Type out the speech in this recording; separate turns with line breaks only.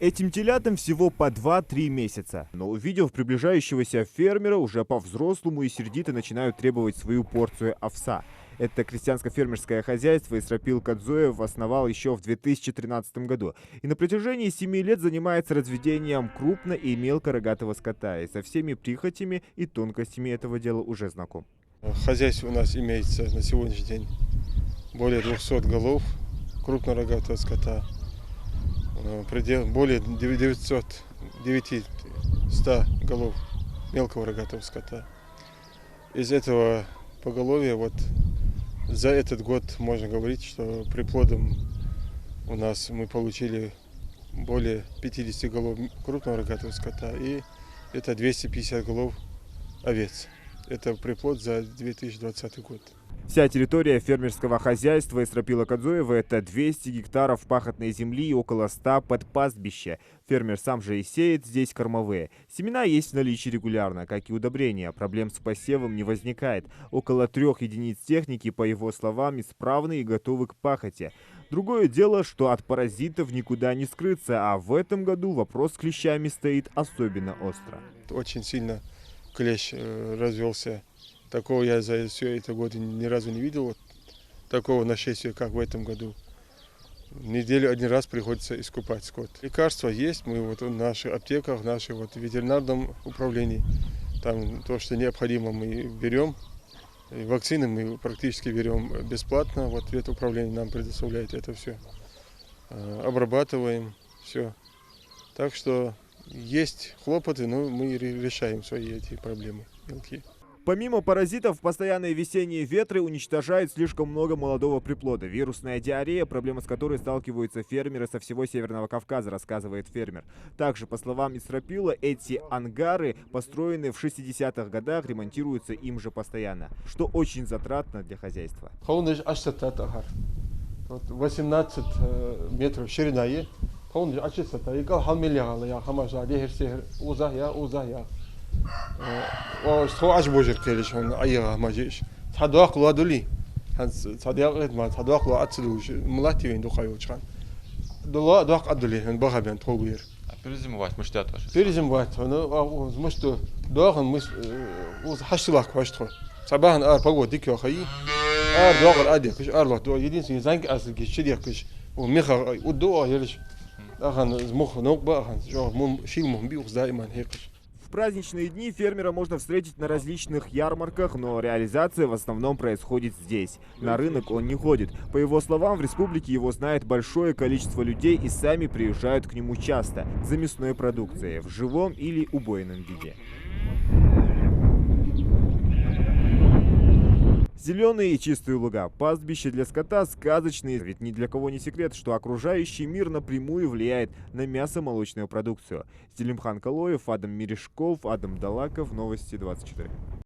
Этим телятам всего по 2-3 месяца. Но увидев приближающегося фермера, уже по-взрослому и сердито начинают требовать свою порцию овса. Это крестьянско-фермерское хозяйство Исрапил Кадзоев основал еще в 2013 году. И на протяжении 7 лет занимается разведением крупно- и мелкорогатого скота. И со всеми прихотями и тонкостями этого дела уже знаком.
Хозяйство у нас имеется на сегодняшний день более 200 голов крупнорогатого скота, более 900 голов мелкого рогатого скота. Из этого поголовья за этот год можно говорить, что приплодом у нас мы получили более 50 голов крупного рогатого скота и это 250 голов овец. Это приплод за 2020 год.
Вся территория фермерского хозяйства Исрапила Кадзоева – это 200 гектаров пахотной земли и около 100 под пастбище. Фермер сам же и сеет здесь кормовые. Семена есть в наличии регулярно, как и удобрения. Проблем с посевом не возникает. Около 3 единиц техники, по его словам, исправны и готовы к пахоте. Другое дело, что от паразитов никуда не скрыться, а в этом году вопрос с клещами стоит особенно остро.
Очень сильно клещ развелся. Такого я за все это годы ни разу не видел, такого нашествия, как в этом году. В неделю один раз приходится искупать скот. Лекарства есть, мы в наших аптеках, в нашем ветеринарном управлении. Там то, что необходимо, мы берем. И вакцины мы практически берем бесплатно. Ветуправление нам предоставляет это все. Обрабатываем все. Так что есть хлопоты, но мы решаем свои эти проблемы мелкие.
Помимо паразитов, постоянные весенние ветры уничтожают слишком много молодого приплода. Вирусная диарея, проблема с которой сталкиваются фермеры со всего Северного Кавказа, рассказывает фермер. Также, по словам Исрапила, эти ангары, построенные в 60-х годах, ремонтируются им же постоянно, что очень затратно для хозяйства.
18 метров ширина. وأش بوجر كلش هون أيها ما جيش تدواق لو دولي تدواق ما تدواق لو أتصلوش ملاتي وين دخايوش خان دولا دواق أدولي هن بخابين توبير
Перезимовать муштят ваш.
перезимовать هنا مش دواق مش حشلاك واشتخو صباحا بقول ديك يا خي دواق الأدي كش لا دو يدين سي زنك أصل كش شديق كش ومخا ودو يلش أخن مخ نوق بقى أخن شو شيء مهم بيوخ دائما هيك.
В праздничные дни фермера можно встретить на различных ярмарках, но реализация в основном происходит здесь. На рынок он не ходит. По его словам, в республике его знает большое количество людей и сами приезжают к нему часто за мясной продукцией в живом или убойном виде. Зеленые и чистые луга, пастбища для скота сказочные, ведь ни для кого не секрет, что окружающий мир напрямую влияет на мясо-молочную продукцию. Зелимхан Калоев, Адам Мережков, Адам Далаков, Новости 24.